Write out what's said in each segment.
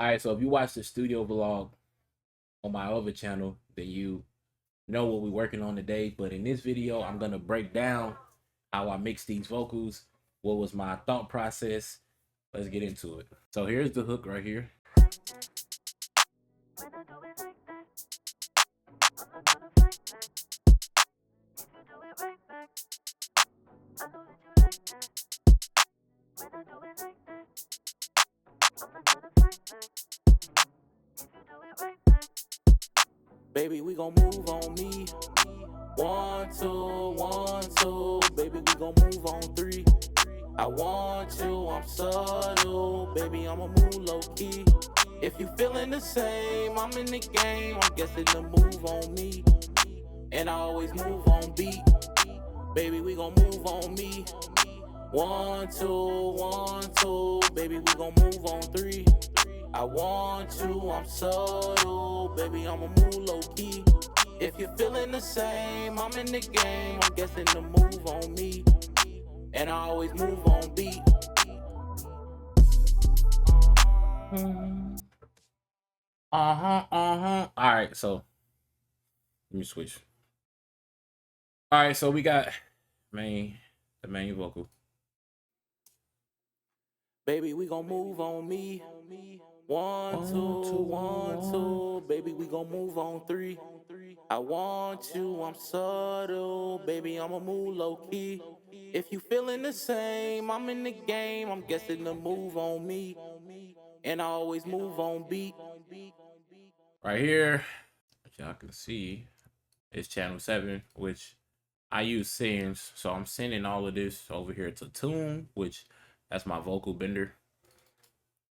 All right, so if you watch the studio vlog on my other channel, then you know what we're working on today. But in this video, I'm gonna break down how I mix these vocals, what was my thought process. Let's get into it. So here's the hook right here. Baby, we gon' move on me. 1, 2, 1, 2. Baby, we gon' move on 3. I want you, I'm subtle. Baby, I'ma move low key. If you feeling the same, I'm in the game. I'm guessing the move on me. And I always move on beat. Baby, we gon' move on me. 1, 2, 1, 2. Baby, we gon' move on 3. I want you, I'm subtle. Baby, I'ma move low key. If you're feeling the same, I'm in the game. I'm guessing the move on me. And I always move on beat. All right, so let me switch. All right, so we got the main vocal. Baby, we gon' move on me. 1, 2, 1, 2. Baby, we gon' move on 3. I want you, I'm subtle. Baby, I'ma move low key. If you feeling the same, I'm in the game. I'm guessing the move on me. And I always move on beat. Right here, as y'all can see, is channel 7, which I use sends. So I'm sending all of this over here to Tune, which that's my vocal bender.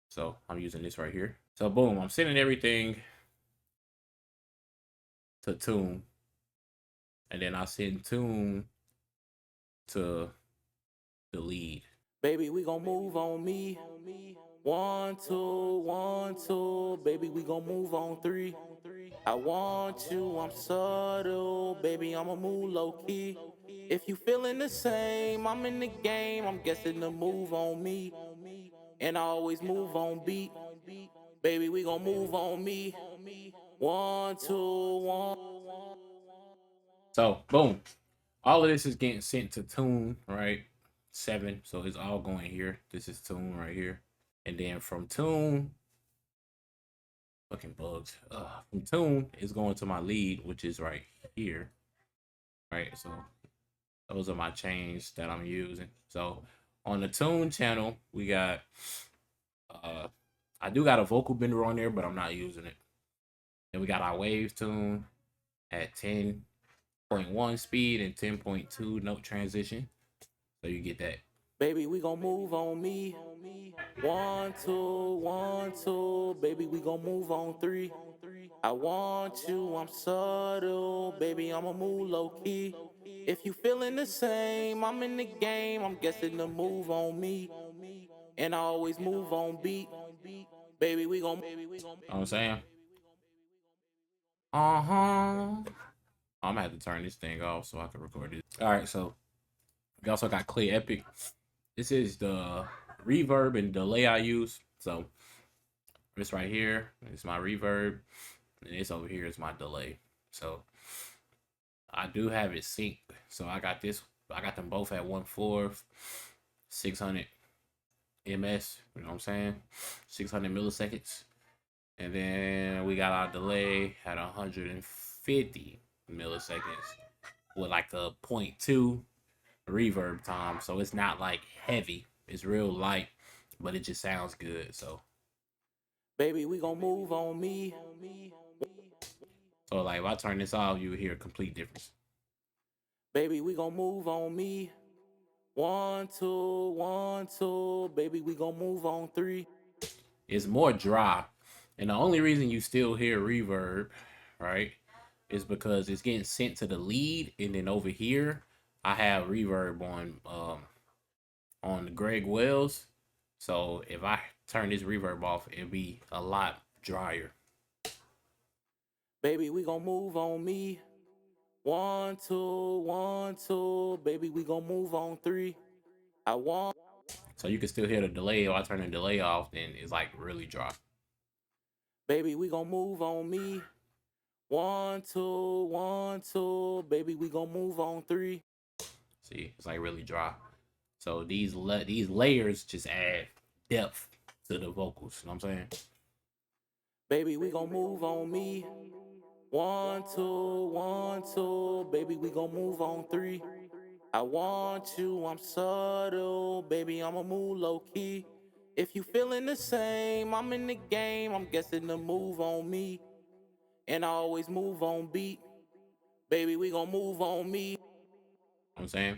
So I'm using this right here. So boom, I'm sending everything to Tune. And then I send Tune to the lead. Baby, we gon' move on me. 1, 2, 1, 2. Baby, we gon' move on 3. I want you, I'm subtle. Baby, I'ma move low key. If you feeling the same, I'm in the game. I'm guessing the move on me. And I always move on beat. Baby, we gon' move on me. 1, 2, 1. So boom, all of this is getting sent to Tune, right? 7, so it's all going here. This is Tune right here. And then from Tune, fucking bugs. From Tune is going to my lead, which is right here. Right, so those are my chains that I'm using. So on the Tune channel, we got I do got a vocal bender on there, but I'm not using it. And we got our waves tune at 10.1 speed and 10.2 note transition. So you get that. Baby, we gon' move on me. 1, 2, 1, 2. Baby, we gon' move on 3. I want you, I'm subtle. Baby, I'ma move low key. If you feeling the same, I'm in the game. I'm guessing the move on me. And I always move on beat. Baby, we gon' You know what I'm saying? I'm gonna have to turn this thing off so I can record this. All right, so we also got Clear Epic. This is the reverb and delay I use. So this right here is my reverb, and this over here is my delay. So I do have it synced. So I got them both at 1/4, 600 ms. You know what I'm saying? 600 milliseconds. And then we got our delay at 150 milliseconds with like a 0.2 reverb time. So it's not like heavy. It's real light, but it just sounds good. So baby, we gon' move on me. so like if I turn this off, you will hear a complete difference. Baby, we gon' move on me. 1, 2, 1, 2. Baby, we gon' move on 3. It's more dry. And the only reason you still hear reverb, right, is because it's getting sent to the lead, and then over here I have reverb on the Greg Wells. So if I turn this reverb off, it'll be a lot drier. Baby, we gon' move on me. 1, 2, 1, 2. Baby, we gon' move on 3. So you can still hear the delay. If I turn the delay off, then it's like really dry. Baby, we gon' move on me. 1, 2, 1, 2. Baby, we gon' move on 3. See, it's like really dry. So these layers just add depth to the vocals. You know what I'm saying? Baby, we gon' move on me. 1, 2, 1, 2. Baby, we gon' move on 3. I want you, I'm subtle. Baby, I'ma move low key. If you feeling the same, I'm in the game. I'm guessing the move on me. And I always move on beat. Baby, we gon' move on me. You know what I'm saying?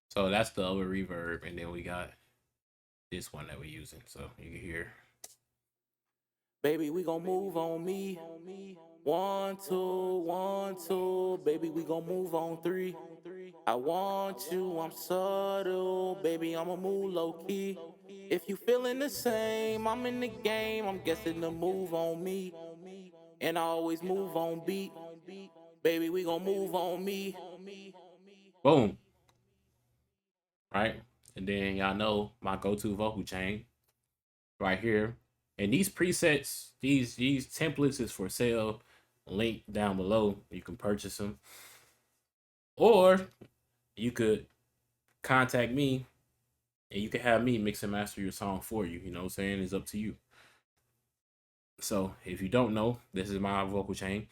So that's the other reverb, and then we got this one that we're using. So you can hear. Baby, we gon' move on me. 1, 2, 1, 2. Baby, we gon' move on 3. I want you, I'm subtle. Baby, I'ma move low key. If you feeling the same, I'm in the game. I'm guessing the move on me. And I always move on beat. Baby, we gon' move on me. Boom. Right? And then y'all know my go-to vocal chain right here. And these presets, these templates is for sale. Link down below. You can purchase them. Or you could contact me and you can have me mix and master your song for you. You know what I'm saying? It's up to you. So if you don't know, this is my vocal chain.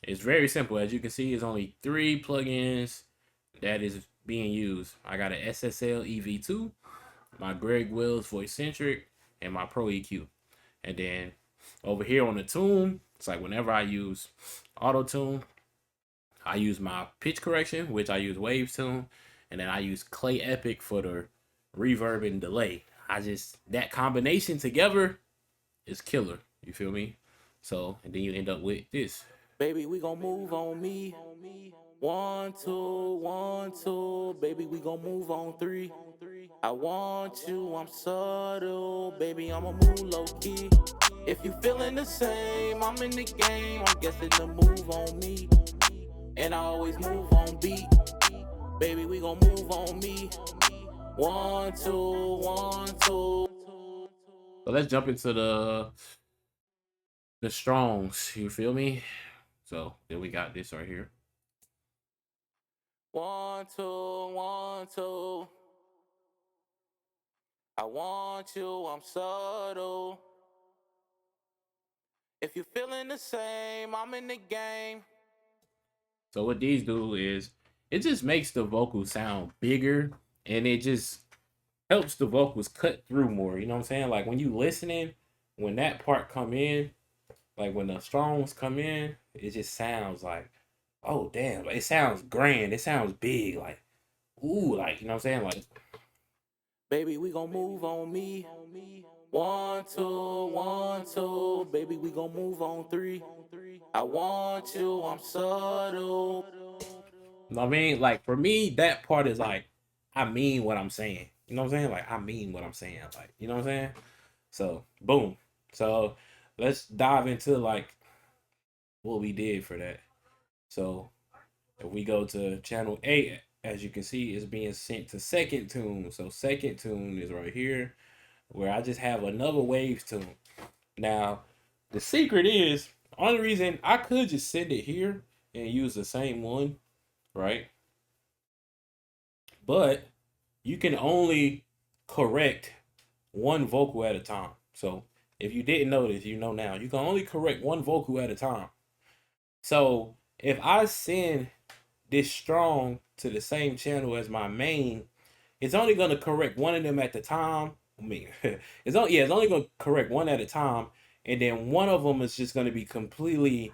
It's very simple. As you can see, it's only 3 plugins that is being used. I got an SSL EV2, my Greg Wills Voice Centric, and my Pro EQ. And then over here on the tune, it's like whenever I use auto tune, I use my pitch correction, which I use Waves Tune, and then I use Clay Epic for the reverb and delay. That combination together is killer. You feel me? So, and then you end up with this. Baby, we gon' move on me. 1, 2, 1, 2. Baby, we gon' move on 3. I want you, I'm subtle. Baby, I'ma move low key. If you feeling the same, I'm in the game. I'm guessing the move on me. And I always move on beat. Baby, we gon' move on me. 1, 2, 1, 2. So let's jump into the strongs. You feel me? So then we got this right here. 1, 2, 1, 2. I want you, I'm subtle. If you feeling the same, I'm in the game. So what these do is it just makes the vocal sound bigger, and it just helps the vocals cut through more. You know what I'm saying? Like when you listening, when that part come in, like when the strongs come in, it just sounds like, oh damn, like, it sounds grand, it sounds big, like ooh, like you know what I'm saying? Like baby, we gon' move on me. 1, 2, 1, 2. Baby, we gon' move on 3. I want you, I'm subtle. you know what I mean? Like for me, that part is like, I mean what I'm saying. You know what I'm saying? Like I mean what I'm saying. Like, you know what I'm saying? So boom. So let's dive into like what we did for that. So if we go to channel 8, as you can see, it's being sent to second tune. So second tune is right here, where I just have another waves tune. Now, the secret is, only reason I could just send it here and use the same one, right? But you can only correct one vocal at a time. So if you didn't know this, you know now. You can only correct one vocal at a time. So if I send this strong to the same channel as my main, it's only going to correct one of them at the time. I mean, it's only going to correct one at a time, and then one of them is just going to be completely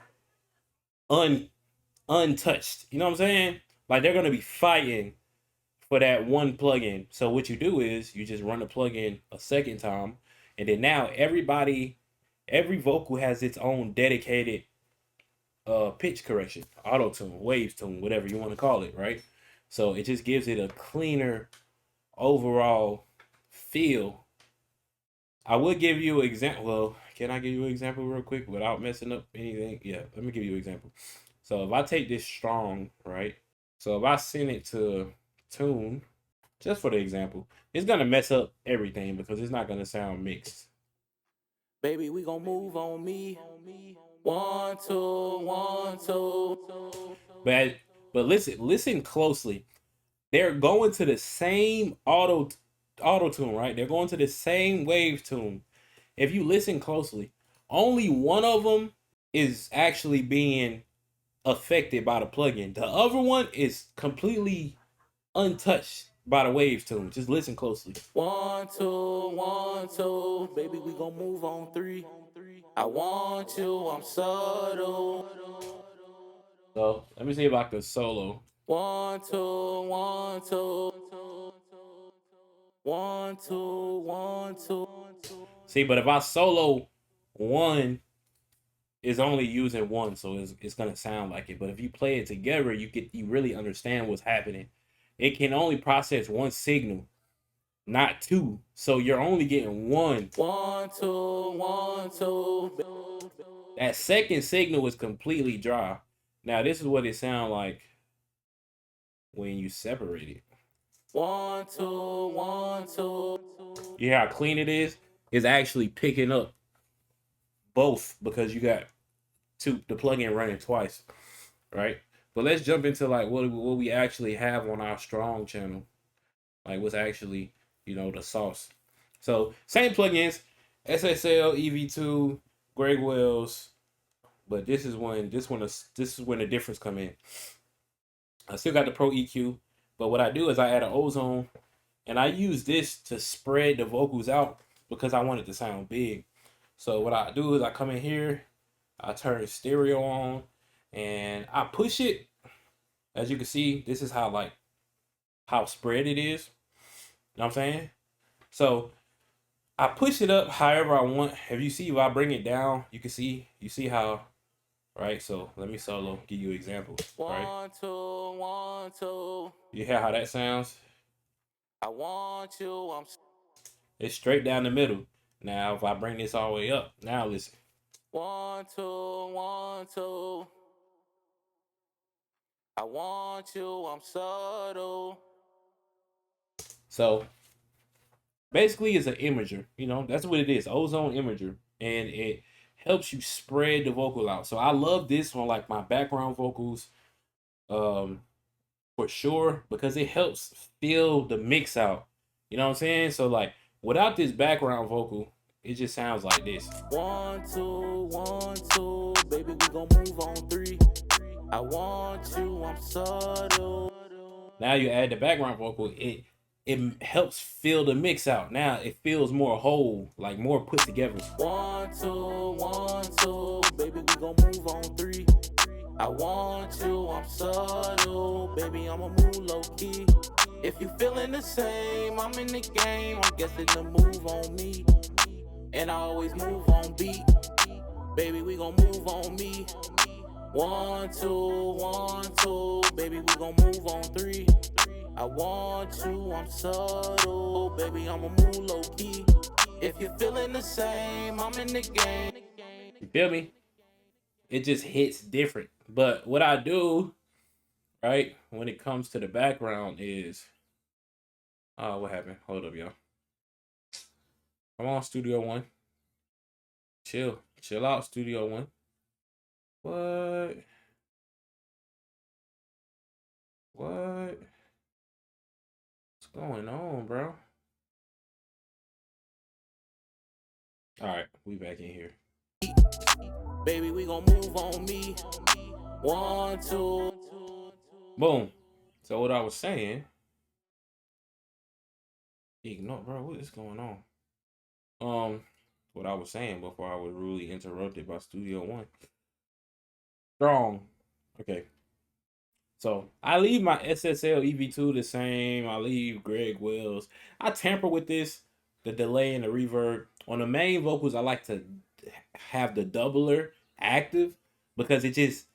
untouched. You know what I'm saying? Like they're going to be fighting for that one plugin. So what you do is you just run the plugin a second time, and then now every vocal has its own dedicated pitch correction, auto tune, waves tune, whatever you want to call it, right? So it just gives it a cleaner overall feel. I would give you an example. Well, can I give you an example real quick without messing up anything? Yeah, let me give you an example. So if I take this strong, right? So if I send it to tune, just for the example, it's gonna mess up everything because it's not gonna sound mixed. Baby, we gon' move on me. 1, 2, 1, 2. But listen closely. They're going to the same auto tune, right? They're going to the same wave tune. If you listen closely, only one of them is actually being affected by the plugin. The other one is completely untouched by the wave tune. Just listen closely. 1, 2, 1, 2. Baby, we gon' move on 3. I want you, I'm subtle. So let me see if I can solo. 1, 2, 1, 2. 1, 2, 1, 2. See, but if I solo one, is only using one, so it's gonna sound like it. But if you play it together, you really understand what's happening. It can only process one signal, not two. So you're only getting one. 1, 2, 1, 2. That second signal is completely dry. Now this is what it sounds like when you separate it. 1, 2, 1, 2. You hear how clean it is? It's actually picking up both because you got the plugin running twice, right? But let's jump into like what we actually have on our strong channel, like what's actually the sauce. So same plugins, SSL, EV2, Greg Wells, but this is when the difference come in. I still got the Pro EQ, but what I do is I add an ozone, and I use this to spread the vocals out because I want it to sound big. So what I do is I come in here, I turn stereo on, and I push it. As you can see, this is how spread it is. You know what I'm saying? So I push it up however I want. If I bring it down, you see how, right? So let me solo, give you an example. Right? 1, 2, 1, 2. You hear how that sounds? I want you, I'm It's straight down the middle. Now if I bring this all the way up, now listen. 1, 2, 1, 2. I want you, I'm subtle. So basically it's an imager, that's what it is, ozone imager, and it helps you spread the vocal out. So I love this on like my background vocals, for sure, because it helps fill the mix out. You know what I'm saying? So like without this background vocal, it just sounds like this. 1, 2, 1, 2. Baby, we gon' move on 3. I want you, I'm subtle. Now you add the background vocal, it helps fill the mix out. Now it feels more whole, like more put together. 1, 2, 1, 2. Baby, we gon' move on 3. I want you, I'm subtle. Baby, I'ma move low key. If you feeling the same, I'm in the game. I'm guessing the move on me. And I always move on beat. Baby, we gon' move on me. 1, 2, 1, 2. Baby, we gon' move on 3. I want you, I'm subtle. Baby, I'ma move low key. If you're feeling the same, I'm in the game. You feel me? It just hits different. But what I do, right, when it comes to the background is, what happened? Hold up, y'all. Come on, Studio One. Chill out, Studio One. What? What's going on, bro? All right, we back in here. Baby, we gon' move on me. 1, 2. Boom. So what I was saying, ignore, bro. What is going on? What I was saying before I was rudely interrupted by Studio One. Strong. Okay. So I leave my SSL EV2 the same. I leave Greg Wells. I tamper with this, the delay and the reverb. On the main vocals, I like to have the doubler active because it just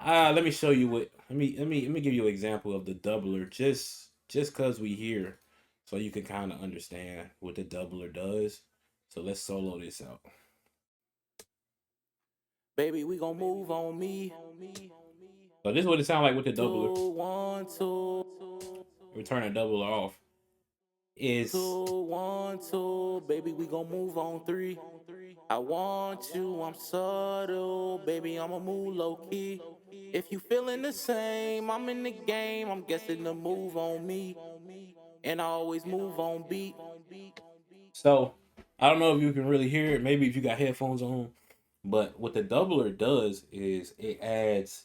let me show you what let me give you an example of the doubler just cause we here, so you can kind of understand what the doubler does. So let's solo this out. Baby, we gon' move on me. So this is what it sounds like with the 2, doubler. 1, 2. We turn the doubler off. Is 2, 1, 2. Baby, we gon' move on 3. I want you, I'm subtle, baby, I'ma move low key. If you feeling the same, I'm in the game, I'm guessing the move on me. And I always move on beat. So I don't know if you can really hear it. Maybe if you got headphones on. But what the doubler does is it adds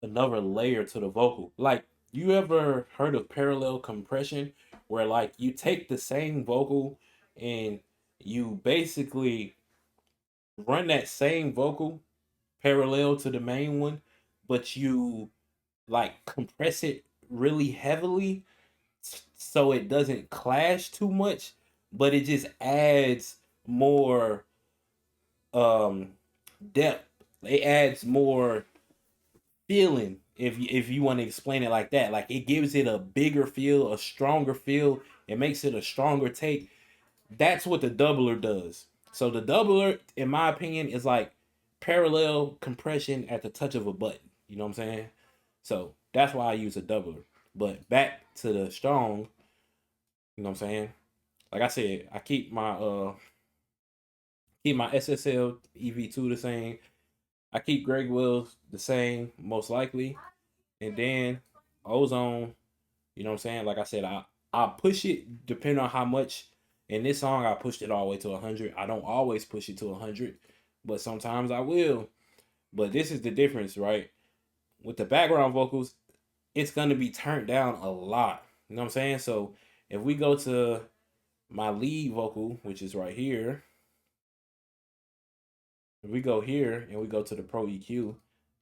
another layer to the vocal. Like, you ever heard of parallel compression, where like you take the same vocal and you basically run that same vocal parallel to the main one, but you like compress it really heavily so it doesn't clash too much, but it just adds more um depth. It adds more feeling, if you want to explain it like that. Like, it gives it a bigger feel, a stronger feel. It makes it a stronger take. That's what the doubler does. So the doubler, in my opinion, is like parallel compression at the touch of a button. You know what I'm saying? So that's why I use a doubler. But back to the strong, you know what I'm saying? Like I said, I keep my SSL EV2 the same. I keep Greg Wills the same, most likely. And then Ozone, you know what I'm saying? Like I said, I push it depending on how much. In this song, I pushed it all the way to 100. I don't always push it to 100, but sometimes I will. But this is the difference, right? With the background vocals, it's going to be turned down a lot. You know what I'm saying? So if we go to my lead vocal, which is right here, if we go here and we go to the Pro EQ,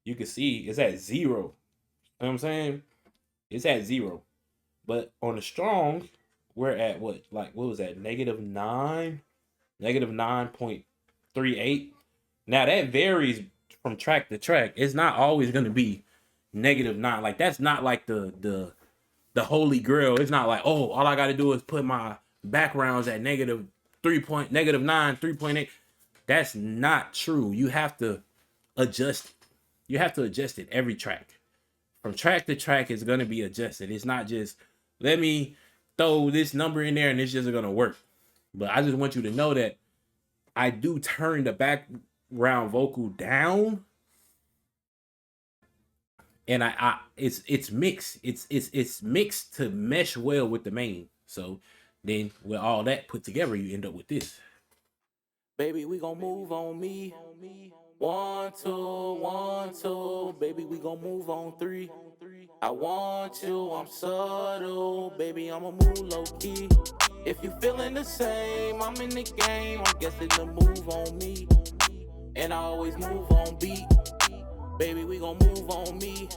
you can see it's at 0. You know what I'm saying? It's at 0. But on the strong, we're at what? Like, what was that? -9? -9.38. Now that varies from track to track. It's not always gonna be -9. Like, that's not like the holy grail. It's not like, oh, all I gotta do is put my backgrounds at -9, 3.8. That's not true. You have to adjust. You have to adjust it every track. From track to track, it's gonna be adjusted. It's not just, let me throw this number in there and it's just gonna work. But I just want you to know that I do turn the background vocal down, and I it's mixed. It's mixed to mesh well with the main. So then with all that put together, you end up with this. Baby, we gon' move on me. 1, 2, 1, 2. Baby, we gon' move on 3. I want you, I'm subtle. Baby, I'ma move low key. If you feeling the same, I'm in the game. I'm guessing the move on me. And I always move on beat. Baby, we gon' move on me.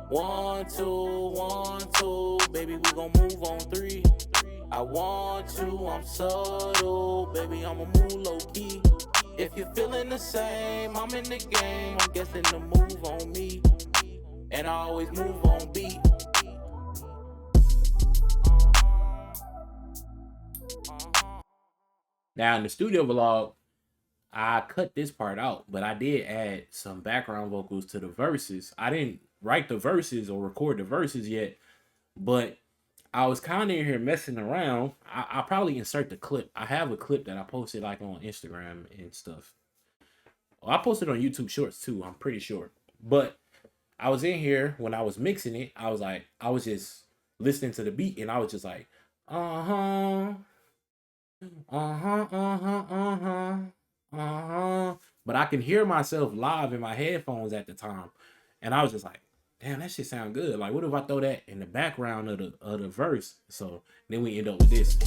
1, 2, 1, 2. Baby, we gon' move on 3. I want you, I'm subtle. Baby, I'ma move low key. If you're feeling the same, I'm in the game. I'm guessing the move on me. And I always move on beat. Now in the studio vlog, I cut this part out, but I did add some background vocals to the verses. I didn't write the verses or record the verses yet, but I was kind of in here messing around. I'll probably insert the clip. I have a clip that I posted like on Instagram and stuff. Well, I posted on YouTube Shorts too, I'm pretty sure. But I was in here when I was mixing it. I was just listening to the beat and I was just like, uh-huh, uh-huh, uh-huh, uh-huh, uh-huh. But I can hear myself live in my headphones at the time. And I was just like, damn, that shit sound good. Like, what if I throw that in the background of the verse? So then we end up with this.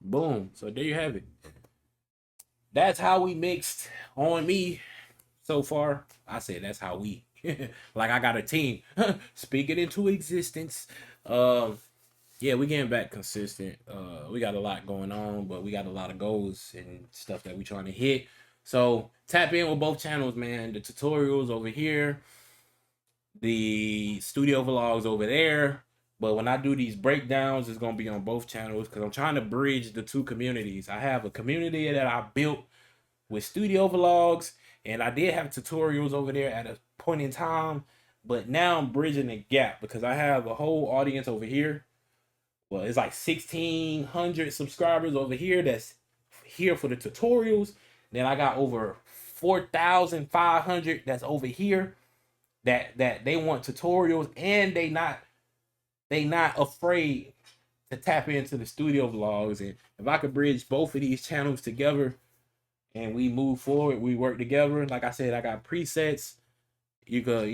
Boom. So there you have it. That's how we mixed on me so far. I said that's how we. Like I got a team. Speak it into existence. Yeah, we getting back consistent. We got a lot going on, but we got a lot of goals and stuff that we trying to hit. So tap in with both channels, man. The tutorials over here, the studio vlogs over there. But when I do these breakdowns, it's gonna be on both channels because I'm trying to bridge the two communities. I have a community that I built with studio vlogs, and I did have tutorials over there at a point in time. But now I'm bridging the gap because I have a whole audience over here. Well, it's like 1,600 subscribers over here that's here for the tutorials. Then I got over 4,500 that's over here that they want tutorials, and they not afraid to tap into the studio vlogs. And if I could bridge both of these channels together and we move forward, we work together. Like I said, I got presets. You could,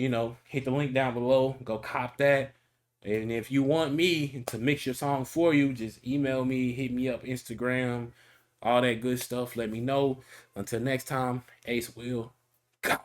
hit the link down below, go cop that. And if you want me to mix your song for you, just email me, hit me up, Instagram, all that good stuff. Let me know. Until next time, Ace will go.